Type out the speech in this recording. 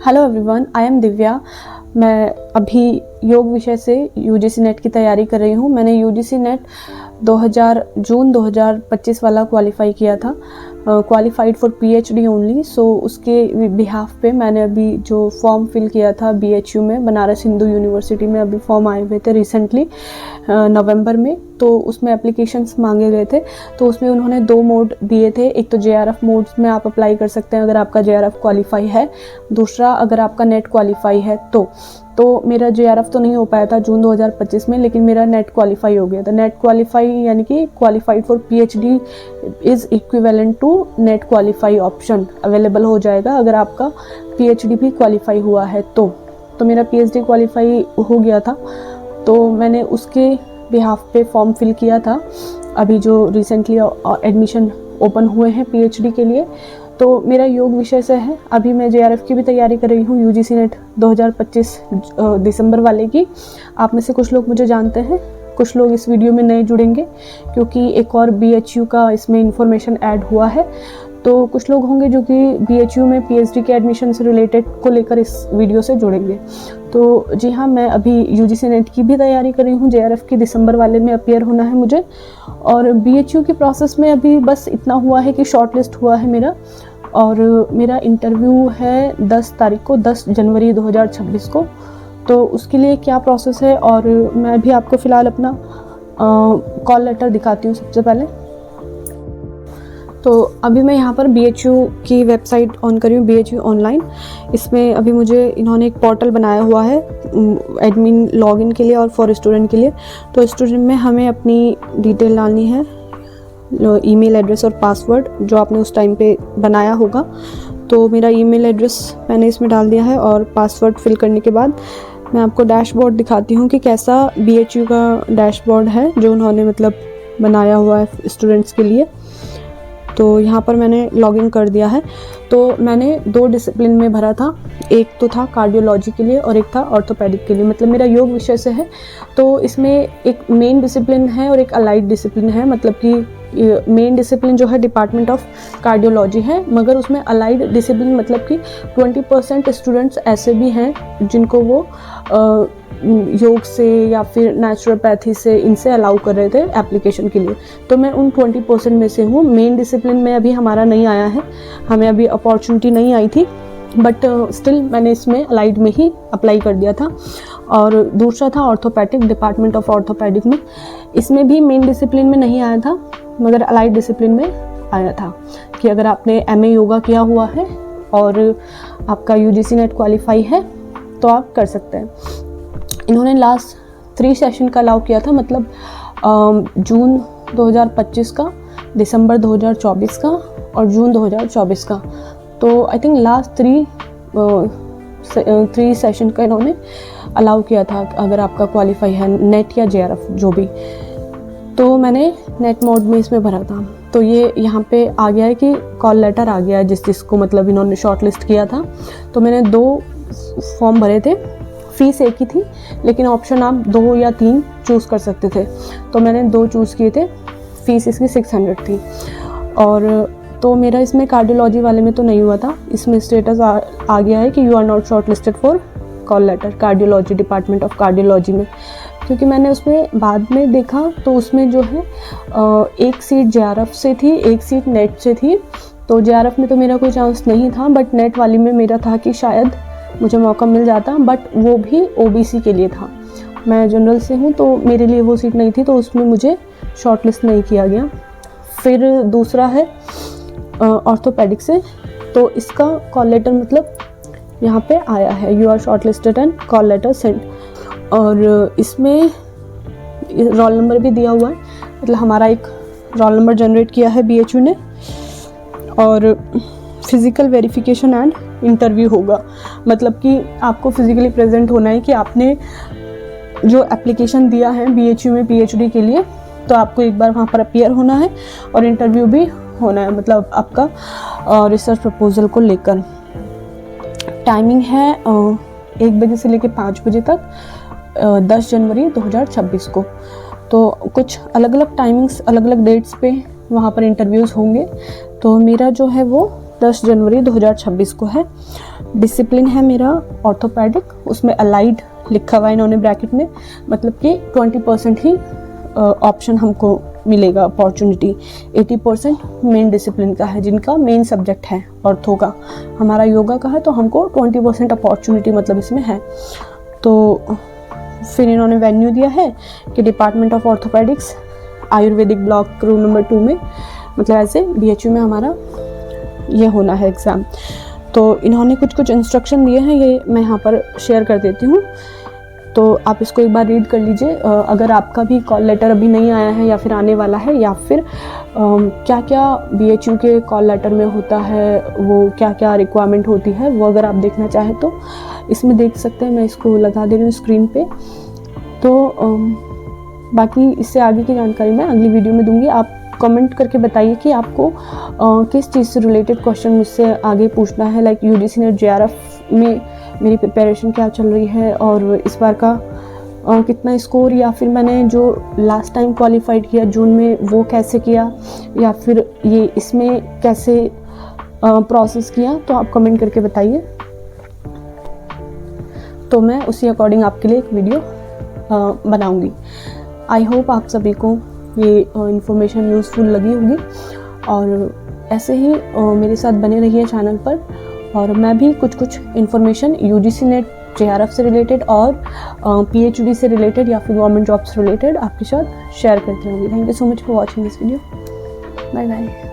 Hello everyone, I am Divya. मैं अभी योग विषय से यूजीसी नेट की तैयारी कर रही हूँ। मैंने यूजीसी नेट जून 2025 वाला क्वालिफाई किया था, क्वालिफाइड फॉर पीएचडी ओनली। सो उसके बिहाफ पे मैंने अभी जो फॉर्म फिल किया था बीएचयू में, बनारस हिंदू यूनिवर्सिटी में अभी फॉर्म आए हुए थे रिसेंटली नवंबर में। तो उसमें एप्लीकेशंस मांगे गए थे, तो उसमें उन्होंने 2 मोड दिए थे। एक तो जेआरएफ मोड्स में आप अप्लाई कर सकते हैं अगर आपका जेआरएफ क्वालिफाई है, दूसरा अगर आपका नेट क्वालिफाई है तो मेरा जेआरएफ तो नहीं हो पाया था जून 2025 में, लेकिन मेरा नेट क्वालिफाई हो गया था। नेट क्वालिफाई यानी कि qualified for PhD is equivalent to NET qualify option available हो जाएगा अगर आपका पीएचडी भी क्वालिफाई हुआ है तो मेरा पीएचडी क्वालिफाई हो गया था। तो मैंने उसके बिहाफ पे फॉर्म फिल किया था अभी जो रिसेंटली एडमिशन ओपन हुए हैं पीएचडी के लिए। तो मेरा योग विषय से है। अभी मैं जेआरएफ की भी तैयारी कर रही हूँ, यूजीसी नेट 2025 दिसंबर वाले की। आप में से कुछ लोग मुझे जानते हैं, कुछ लोग इस वीडियो में नए जुड़ेंगे क्योंकि एक और बीएचयू का इसमें इंफॉर्मेशन ऐड हुआ है। तो कुछ लोग होंगे जो कि बीएचयू में पीएचडी के एडमिशन से रिलेटेड को लेकर इस वीडियो से जुड़ेंगे। तो जी हाँ, मैं अभी यूजीसी नेट की भी तैयारी कर रही हूँ। जेआरएफ की दिसंबर वाले में अपीयर होना है मुझे, और बीएचयू की प्रोसेस में अभी बस इतना हुआ है कि शॉर्ट लिस्ट हुआ है मेरा, और मेरा इंटरव्यू है 10 तारीख को, 10 जनवरी 2026 को। तो उसके लिए क्या प्रोसेस है, और मैं अभी आपको फ़िलहाल अपना कॉल लेटर दिखाती हूँ सबसे पहले। तो अभी मैं यहाँ पर बीएचयू की वेबसाइट ऑन करी हूँ, बीएचयू ऑनलाइन। इसमें अभी मुझे इन्होंने एक पोर्टल बनाया हुआ है एडमिन लॉगिन के लिए और फॉर स्टूडेंट के लिए। तो स्टूडेंट में हमें अपनी डिटेल डालनी है, ईमेल एड्रेस और पासवर्ड जो आपने उस टाइम पे बनाया होगा। तो मेरा ईमेल एड्रेस मैंने इसमें डाल दिया है, और पासवर्ड फिल करने के बाद मैं आपको डैशबोर्ड दिखाती हूँ कि कैसा बीएचयू का डैशबोर्ड है जो उन्होंने मतलब बनाया हुआ है स्टूडेंट्स के लिए। तो यहाँ पर मैंने लॉगिन कर दिया है। तो मैंने 2 डिसिप्लिन में भरा था, एक तो था कार्डियोलॉजी के लिए और एक था ऑर्थोपेडिक के लिए, मतलब मेरा योग विषय से है। तो इसमें एक मेन डिसिप्लिन है और एक अलाइड डिसिप्लिन है, मतलब कि मेन डिसिप्लिन जो है डिपार्टमेंट ऑफ कार्डियोलॉजी है, मगर उसमें अलाइड डिसिप्लिन मतलब कि 20% स्टूडेंट्स ऐसे भी हैं जिनको वो योग से या फिर नेचुरोपैथी से इनसे अलाउ कर रहे थे एप्लीकेशन के लिए। तो मैं उन 20% में से हूँ। मेन डिसिप्लिन में अभी हमारा नहीं आया है, हमें अभी अपॉर्चुनिटी नहीं आई थी, बट स्टिल मैंने इसमें अलाइड में ही अप्लाई कर दिया था। और दूसरा था ऑर्थोपैडिक, डिपार्टमेंट ऑफ ऑर्थोपैडिक में। इसमें भी मेन डिसिप्लिन में नहीं आया था, मगर अलाइड डिसिप्लिन में आया था कि अगर आपने एमए योगा किया हुआ है और आपका यूजीसी नेट क्वालिफाई है तो आप कर सकते हैं। इन्होंने लास्ट 3 सेशन का अलाउ किया था, मतलब जून 2025 का, दिसंबर 2024 का और जून 2024 का। तो आई थिंक लास्ट 3 सेशन का इन्होंने अलाउ किया था अगर आपका क्वालिफाई है नेट या जेआरएफ जो भी। तो मैंने नेट मोड में इसमें भरा था। तो ये यहाँ पे आ गया है कि कॉल लेटर आ गया है जिसको मतलब इन्होंने शॉर्ट लिस्ट किया था। तो मैंने 2 फॉर्म भरे थे, फीस एक ही थी, लेकिन ऑप्शन आप 2 या 3 चूज़ कर सकते थे। तो मैंने 2 चूज़ किए थे, फीस इसकी 600 थी। और तो मेरा इसमें कार्डियोलॉजी वाले में तो नहीं हुआ था, इसमें स्टेटस आ गया है कि you are not shortlisted for call letter, cardiology, department of cardiology में। क्योंकि मैंने उसमें बाद में देखा तो उसमें जो है 1 सीट जेआरएफ से थी, 1 सीट नेट से थी। तो जेआरएफ में तो मेरा कोई चांस नहीं था, बट नेट वाली में मेरा था कि शायद मुझे मौका मिल जाता, बट वो भी ओबीसी के लिए था। मैं जनरल से हूँ तो मेरे लिए वो सीट नहीं थी, तो उसमें मुझे शॉर्ट लिस्ट नहीं किया गया। फिर दूसरा है ऑर्थोपेडिक से। तो इसका कॉल लेटर मतलब यहाँ पे आया है, you are shortlisted and call letter send. और इसमें रोल नंबर भी दिया हुआ है, मतलब हमारा एक रोल नंबर जनरेट किया है बीएचयू ने। और फिज़िकल वेरिफिकेशन एंड इंटरव्यू होगा, मतलब कि आपको फिज़िकली प्रेजेंट होना है कि आपने जो एप्लीकेशन दिया है बीएचयू में पीएचडी के लिए, तो आपको एक बार वहाँ पर अपीयर होना है और इंटरव्यू भी होना है, मतलब आपका रिसर्च प्रपोजल को लेकर। टाइमिंग है 1 बजे से लेकर 5 बजे तक, 10 जनवरी 2026 को। तो कुछ अलग अलग टाइमिंग्स, अलग अलग डेट्स पे वहाँ पर इंटरव्यूज़ होंगे। तो मेरा जो है वो 10 जनवरी 2026 को है। डिसिप्लिन है मेरा ऑर्थोपेडिक, उसमें अलाइड लिखा हुआ है इन्होंने ब्रैकेट में, मतलब कि 20% ही ऑप्शन हमको मिलेगा अपॉर्चुनिटी। 80% मेन डिसिप्लिन का है, जिनका मेन सब्जेक्ट है ऑर्थो का। हमारा योगा का है तो हमको 20% अपॉर्चुनिटी मतलब इसमें है। तो फिर इन्होंने वेन्यू दिया है कि department of orthopaedics, Ayurvedic block room number 2 में, मतलब ऐसे BHU में हमारा ये होना है एग्ज़ाम। तो इन्होंने कुछ इंस्ट्रक्शन दिए हैं, ये मैं यहाँ पर शेयर कर देती हूँ, तो आप इसको एक बार रीड कर लीजिए। अगर आपका भी कॉल लेटर अभी नहीं आया है या फिर आने वाला है, या फिर क्या क्या BHU के कॉल लेटर में होता है, वो क्या क्या रिक्वायरमेंट होती है, वो अगर आप देखना चाहें तो इसमें देख सकते हैं। मैं इसको लगा दे रही हूँ स्क्रीन पे। तो बाकी इससे आगे की जानकारी मैं अगली वीडियो में दूंगी। आप कमेंट करके बताइए कि आपको किस चीज़ से रिलेटेड क्वेश्चन मुझसे आगे पूछना है। लाइक UGC नेट JRF में मेरी प्रिपरेशन क्या चल रही है, और इस बार का कितना स्कोर, या फिर मैंने जो लास्ट टाइम क्वालिफाइड किया जून में वो कैसे किया, या फिर ये इसमें कैसे प्रोसेस किया, तो आप कमेंट करके बताइए। तो मैं उसी अकॉर्डिंग आपके लिए एक वीडियो बनाऊंगी। आई होप आप सभी को ये इन्फॉर्मेशन यूज़फुल लगी होगी, और ऐसे ही मेरे साथ बने रहिए चैनल पर, और मैं भी कुछ इन्फॉर्मेशन UGC नेट JRF से रिलेटेड और PhD से रिलेटेड या फिर गवर्नमेंट जॉब से रिलेटेड आपके साथ शेयर करती रहूँगी। Thank you so much for watching this video. Bye bye.